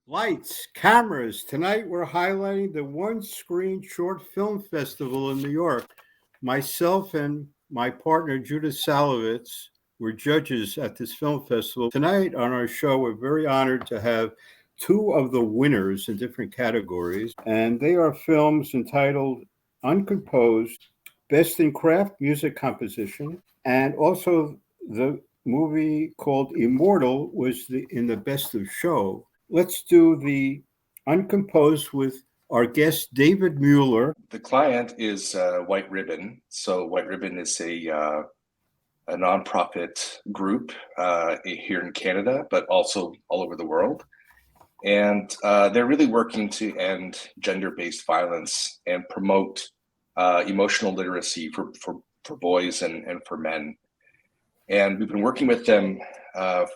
Lights, cameras. Tonight we're highlighting the One Screen Short Film Festival in New York. Myself and my partner Judith Salovitz were judges at this film festival. Tonight on our show, we're very honored to have two of the winners in different categories, and they are films entitled Uncomposed, Best in Craft Music Composition, and also the movie called Immortal was in the Best of Show. Let's do the Uncomposed with our guest, David Mueller. The client is White Ribbon. So White Ribbon is a nonprofit group here in Canada, but also all over the world. And they're really working to end gender-based violence and promote emotional literacy for boys and for men. And we've been working with them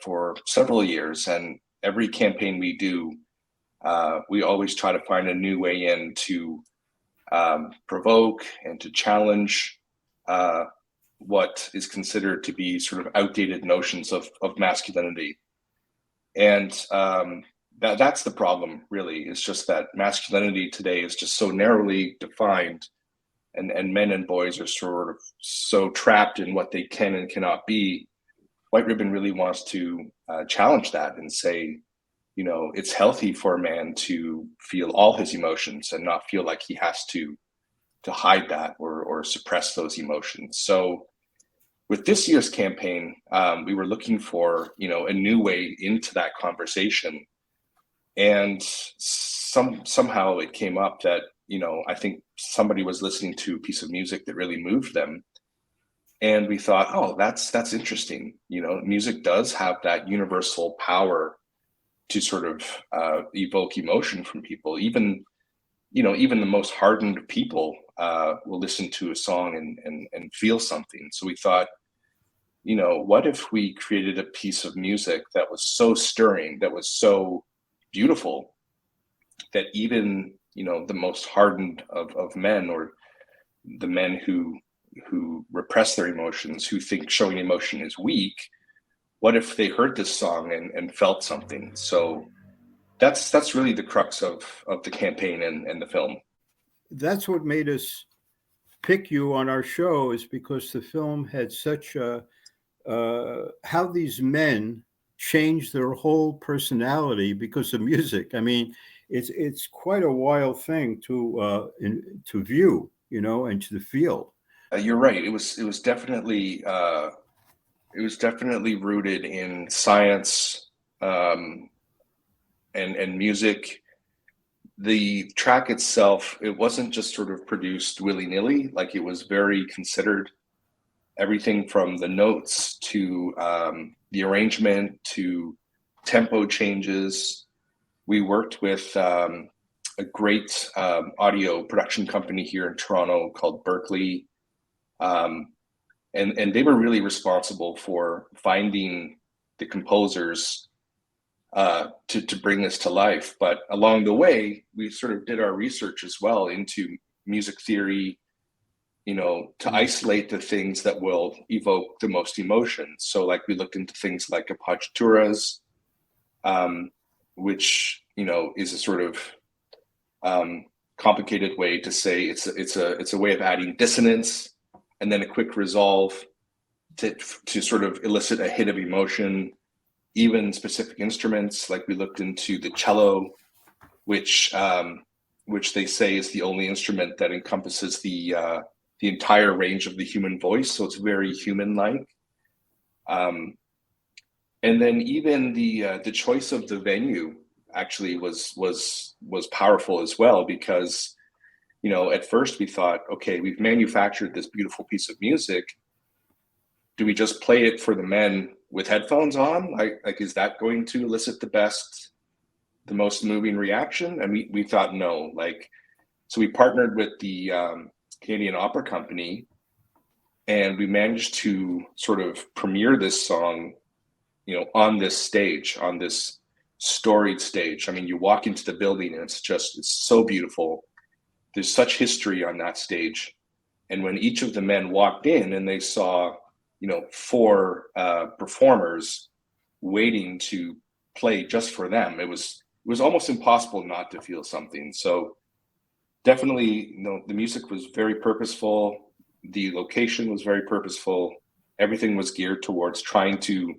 for several years, and every campaign we do, we always try to find a new way in to provoke and to challenge what is considered to be sort of outdated notions of masculinity. And that's the problem, really. It's just that masculinity today is just so narrowly defined, and men and boys are sort of so trapped in what they can and cannot be. White Ribbon really wants to challenge that and say, you know, it's healthy for a man to feel all his emotions and not feel like he has to hide that or suppress those emotions. So with this year's campaign, we were looking for, you know, a new way into that conversation. And somehow it came up that, you know, I think somebody was listening to a piece of music that really moved them. And we thought, oh, that's interesting. You know, music does have that universal power to sort of evoke emotion from people. Even the most hardened people will listen to a song and feel something. So we thought, you know, what if we created a piece of music that was so stirring, that was so beautiful, that even, you know, the most hardened of men, or the men who repress their emotions, who think showing emotion is weak, what if they heard this song and felt something? So that's really the crux of the campaign and the film. That's what made us pick you on our show, is because the film had such a how these men changed their whole personality because of music. I mean, it's quite a wild thing to view, you know, and to feel. You're right. It was definitely rooted in science and music. The track itself, it wasn't just sort of produced willy-nilly. Like, it was very considered. Everything from the notes to the arrangement to tempo changes. We worked with a great audio production company here in Toronto called Berkeley. And they were really responsible for finding the composers to bring this to life. But along the way, we sort of did our research as well into music theory, you know, to isolate the things that will evoke the most emotion. So like, we looked into things like appoggiaturas, which, you know, is a sort of complicated way to say it's a way of adding dissonance and then a quick resolve to sort of elicit a hit of emotion. Even specific instruments, like we looked into the cello, which they say is the only instrument that encompasses the entire range of the human voice, so it's very human-like. And then even the choice of the venue actually was powerful as well, because, you know, at first we thought, okay, we've manufactured this beautiful piece of music. Do we just play it for the men with headphones on? Like, is that going to elicit the most moving reaction? And we thought no. Like, so we partnered with the Canadian Opera Company, and we managed to sort of premiere this song, you know, on this stage, on this storied stage. I mean, you walk into the building and it's so beautiful. There's such history on that stage. And when each of the men walked in and they saw, you know, 4 performers waiting to play just for them, it was was almost impossible not to feel something. So definitely, the music was very purposeful. The location was very purposeful. Everything was geared towards trying to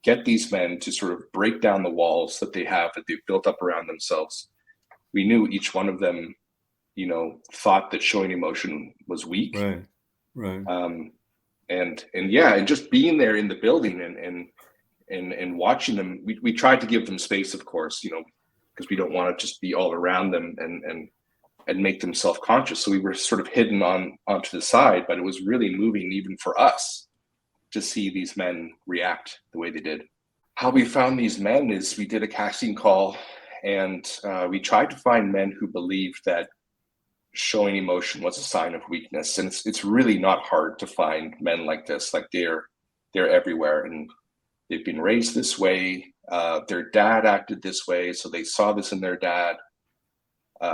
get these men to sort of break down the walls that they've built up around themselves. We knew each one of them, thought that showing emotion was weak. Right. And just being there in the building and watching them, we tried to give them space, of course, because we don't want to just be all around them and make them self-conscious. So we were sort of hidden onto the side, but it was really moving even for us to see these men react the way they did. How we found these men is we did a casting call, and we tried to find men who believed that showing emotion was a sign of weakness. And it's really not hard to find men like this. Like they're everywhere, and they've been raised this way. Their dad acted this way, so they saw this in their dad.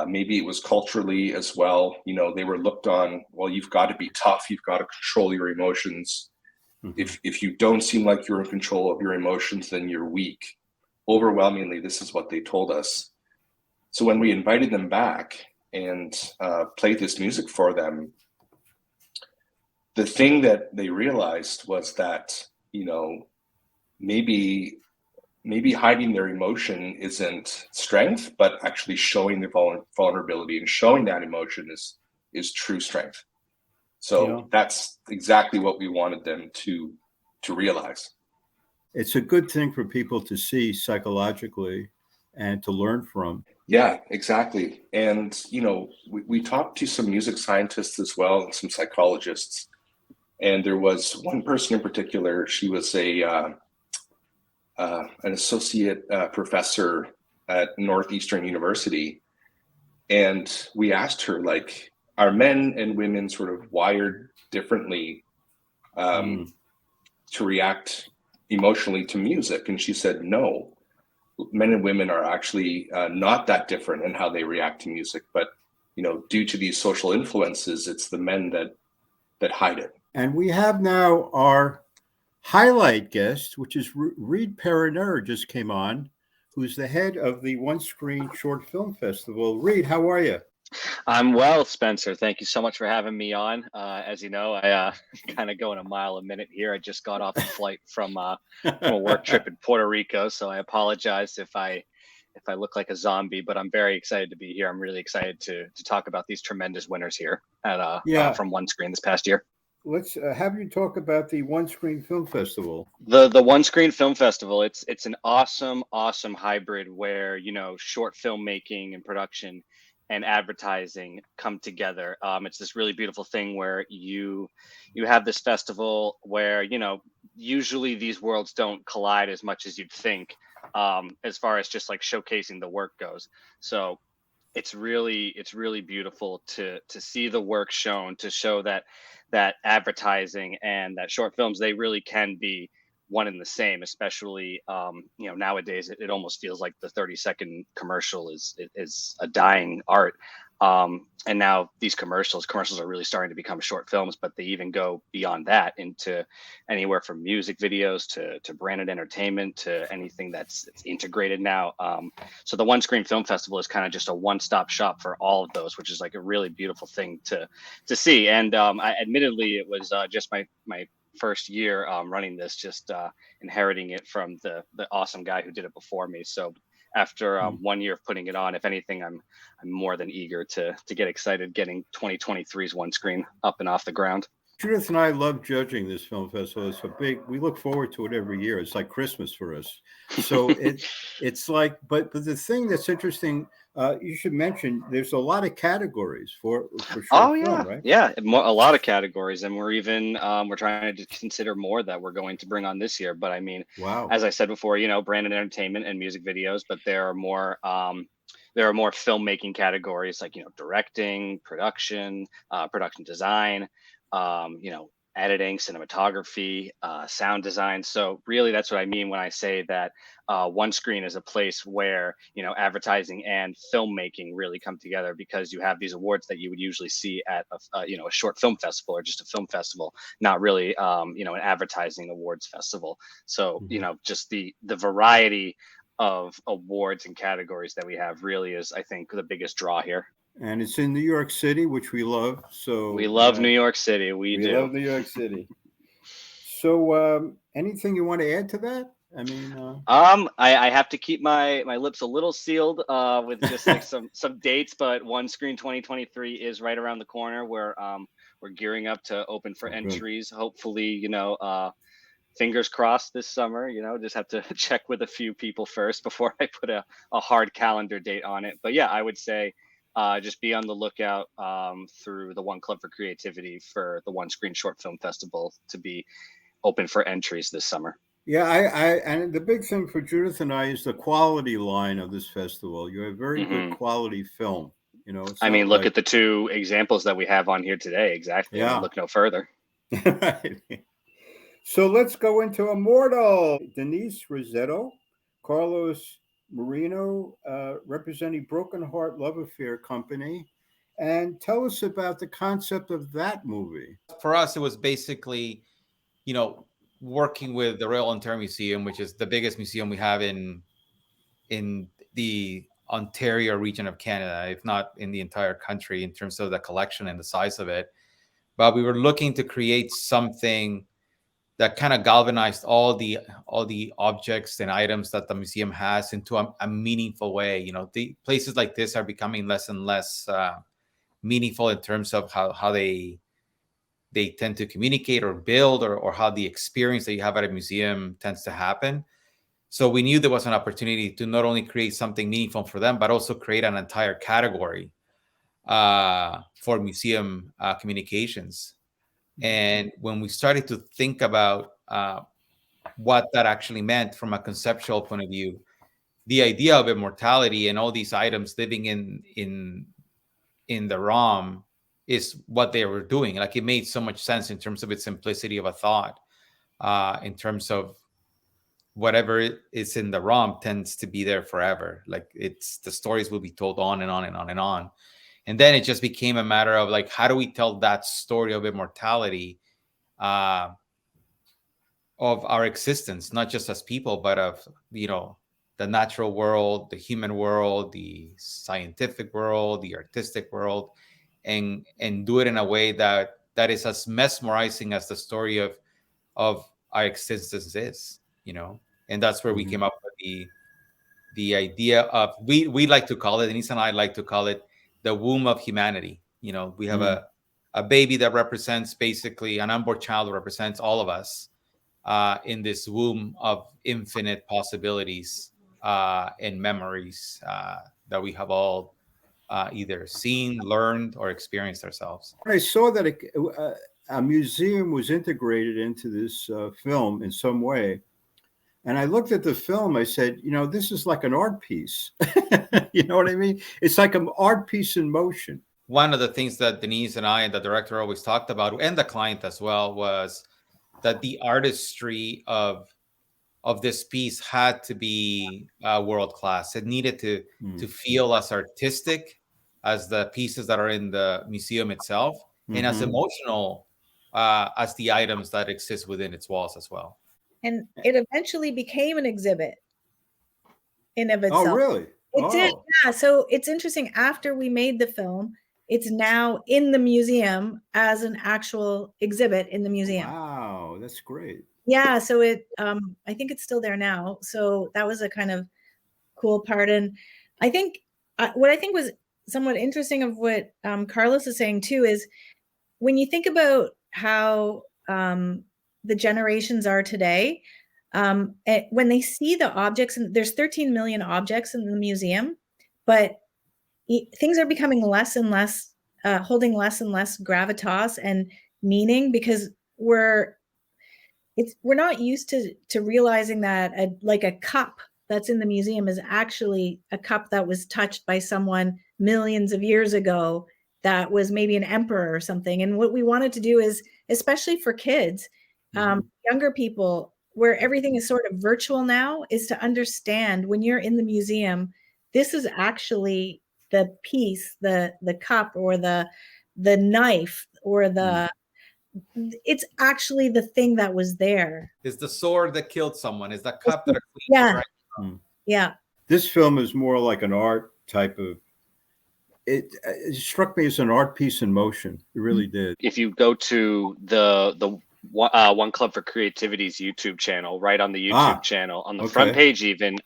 Maybe it was culturally as well. They were looked on, well, you've got to be tough. You've got to control your emotions. Mm-hmm. If you don't seem like you're in control of your emotions, then you're weak. Overwhelmingly, this is what they told us. So when we invited them back and played this music for them, the thing that they realized was that, maybe hiding their emotion isn't strength, but actually showing the vulnerability and showing that emotion is true strength. So that's exactly what we wanted them to realize. It's a good thing for people to see psychologically and to learn from. Yeah, exactly. And, we talked to some music scientists as well, and some psychologists. And there was one person in particular. She was an associate professor at Northeastern University. And we asked her, like, are men and women sort of wired differently to react emotionally to music? And she said, no, men and women are actually not that different in how they react to music. But, due to these social influences, it's the men that hide it. And we have now our highlight guest, which is Reed Peraner, just came on, who's the head of the One Screen Short Film Festival. Reed, how are you? I'm well, Spencer. Thank you so much for having me on. As you know, I kind of going a mile a minute here. I just got off a flight from a work trip in Puerto Rico, so I apologize if I look like a zombie. But I'm very excited to be here. I'm really excited to talk about these tremendous winners here at from One Screen this past year. Let's have you talk about the One Screen Film Festival. The One Screen Film Festival. It's an awesome hybrid where short filmmaking and production and advertising come together. It's this really beautiful thing where you have this festival where usually these worlds don't collide as much as you'd think, as far as just like showcasing the work goes. So it's really beautiful to see the work shown, to show that advertising and that short films, they really can be one and the same, especially nowadays it almost feels like the 30-second commercial is a dying art. And now these commercials are really starting to become short films, but they even go beyond that into anywhere from music videos to branded entertainment to anything that's integrated now. So the One Screen Film Festival is kind of just a one-stop shop for all of those, which is like a really beautiful thing to see. And admittedly, it was just my first year running this, just inheriting it from the awesome guy who did it before me. So after 1 year of putting it on, if anything, I'm more than eager to get excited getting 2023's One Screen up and off the ground. Judith and I love judging this film festival. It's we look forward to it every year. It's like Christmas for us. So it's like, but the thing that's interesting, you should mention, there's a lot of categories for short film, right? Yeah, a lot of categories, and we're trying to consider more that we're going to bring on this year. But I mean, wow, as I said before, branded entertainment and music videos, but there are more filmmaking categories like directing, production design, editing, cinematography, sound design. So really that's what I mean when I say that One Screen is a place where advertising and filmmaking really come together, because you have these awards that you would usually see at a short film festival or just a film festival, not really an advertising awards festival. So just the variety of awards and categories that we have really is, I think, the biggest draw here. And it's in New York City, which we love. So we love New York City. We do love New York City. So anything you want to add to that? I mean, I have to keep my lips a little sealed with just like some dates, but One Screen 2023 is right around the corner. We're gearing up to open for entries. Hopefully, fingers crossed this summer. Just have to check with a few people first before I put a hard calendar date on it. But yeah, I would say just be on the lookout through the One Club for Creativity for the One Screen Short Film Festival to be open for entries this summer. Yeah, and the big thing for Judith and I is the quality line of this festival. You have very good quality film. I mean, look at the two examples that we have on here today. Exactly. Yeah. Look no further. Right. So let's go into Immortal. Denise, Rossetto, Carlos, Moreno, representing Broken Heart Love Affair Company. And tell us about the concept of that movie. For us, it was basically, working with the Royal Ontario Museum, which is the biggest museum we have in the Ontario region of Canada, if not in the entire country, in terms of the collection and the size of it. But we were looking to create something that kind of galvanized all the objects and items that the museum has into a meaningful way. The places like this are becoming less and less meaningful in terms of how they tend to communicate or build, or how the experience that you have at a museum tends to happen. So we knew there was an opportunity to not only create something meaningful for them, but also create an entire category for museum communications. And when we started to think about what that actually meant from a conceptual point of view, the idea of immortality and all these items living in the ROM is what they were doing. Like, it made so much sense in terms of its simplicity of a thought, in terms of whatever is in the ROM tends to be there forever. Like, the stories will be told on and on and on and on. And then it just became a matter of like, how do we tell that story of immortality of our existence, not just as people, but of, the natural world, the human world, the scientific world, the artistic world, and do it in a way that is as mesmerizing as the story of our existence is, and that's where we came up with the idea of, we like to call it, Denise and I like to call it, the womb of humanity. We have a baby that represents, basically an unborn child that represents all of us in this womb of infinite possibilities and memories that we have all either seen, learned, or experienced ourselves. I saw that a museum was integrated into this film in some way. And I looked at the film, I said, this is like an art piece. You know what I mean? It's like an art piece in motion. One of the things that Denise and I and the director always talked about, and the client as well, was that the artistry of this piece had to be world class. It needed to feel as artistic as the pieces that are in the museum itself, and as emotional as the items that exist within its walls as well. And it eventually became an exhibit in of itself. Oh, really? It did, yeah. So it's interesting. After we made the film, it's now in the museum as an actual exhibit in the museum. Wow, that's great. Yeah, so I think it's still there now. So that was a kind of cool part. And I think what I think was somewhat interesting of what Carlos is saying too is, when you think about how the generations are today, when they see the objects, and there's 13 million objects in the museum, but things are becoming less and less, holding less and less gravitas and meaning, because we're not used to realizing that like a cup that's in the museum is actually a cup that was touched by someone millions of years ago, that was maybe an emperor or something. And what we wanted to do is, especially for kids, younger people, where everything is sort of virtual now, is to understand, when you're in the museum, this is actually the piece, the cup, or the knife, or it's actually the thing that was there. It's the sword that killed someone. It's the cup that yeah. Yeah. This film is more like an art type of. It struck me as an art piece in motion. It really did. If you go to the One Club for Creativity's YouTube channel, right on the YouTube channel, on the front page even,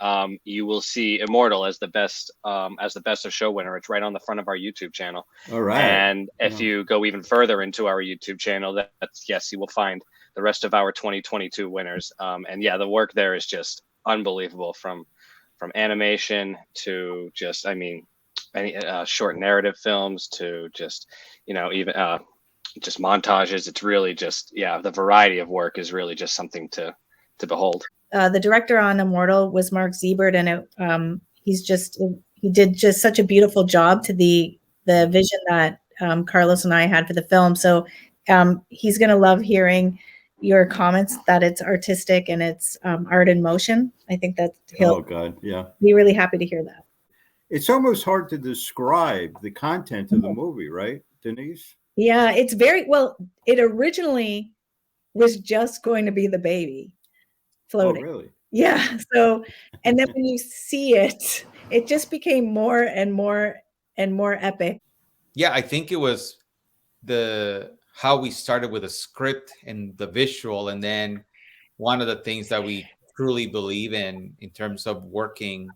you will see Immortal as the best of show winner. It's right on the front of our YouTube channel. All right. And if you go even further into our YouTube channel, that's yes, you will find the rest of our 2022 winners. And yeah, the work there is just unbelievable, from animation to just, I mean, any short narrative films to just, even just montages. It's really just, yeah, the variety of work is really just something to behold. The director on Immortal was Mark Siebert, and he did just such a beautiful job to the vision that Carlos and I had for the film. So he's going to love hearing your comments that it's artistic and it's art in motion. I think that he'll be really happy to hear that. It's almost hard to describe the content of the movie, right, Denise? Yeah, it's very well. It originally was just going to be the baby floating. Oh, really? Yeah. So, and then when you see it, it just became more and more and more epic. Yeah, I think it was how we started with a script and the visual, and then one of the things that we truly believe in terms of working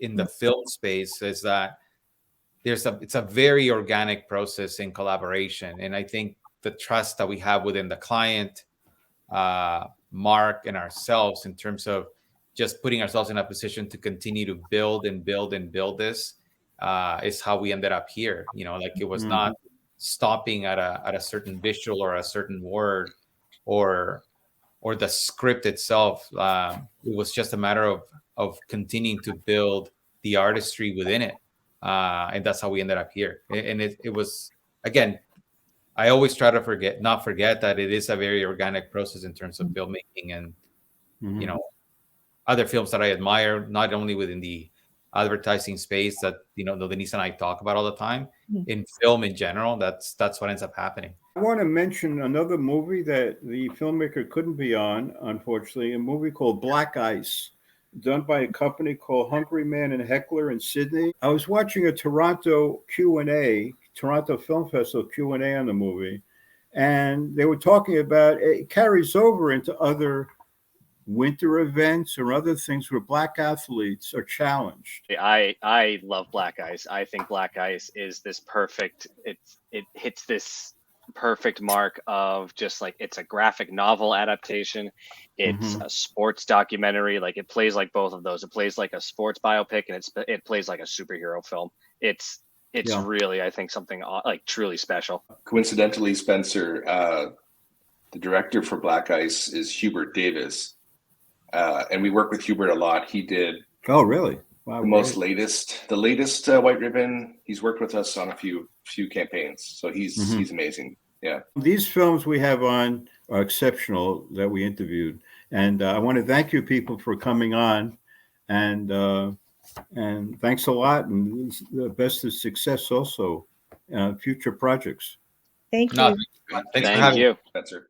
in the film space is that it's a very organic process in collaboration. And I think the trust that we have within the client, Mark, and ourselves, in terms of just putting ourselves in a position to continue to build and build and build this, is how we ended up here. Like it was not stopping at a certain visual or a certain word or the script itself. It was just a matter of continuing to build the artistry within it. And that's how we ended up here. And it was, again, I always try to not forget that it is a very organic process in terms of filmmaking and, other films that I admire, not only within the advertising space that, Denise and I talk about all the time, in film in general. That's what ends up happening. I want to mention another movie that the filmmaker couldn't be on, unfortunately, a movie called Black Ice, done by a company called Hungry Man and Heckler in Sydney. I was watching a Toronto Film Festival Q&A on the movie, and they were talking about it carries over into other winter events or other things where Black athletes are challenged. I love Black Ice. I think Black Ice is this perfect, it hits this perfect mark of just like, it's a graphic novel adaptation, it's a sports documentary, like it plays like both of those. It plays like a sports biopic, and it plays like a superhero film. It's really, I think, something like truly special. Coincidentally, Spencer, the director for Black Ice is Hubert Davis, and we work with Hubert a lot. He did really? Wow, the latest White Ribbon. He's worked with us on a few campaigns, so he's amazing. Yeah, these films we have on are exceptional that we interviewed, and I want to thank you people for coming on, and thanks a lot, and the best of success also, future projects. Thank you. Thank you, Spencer.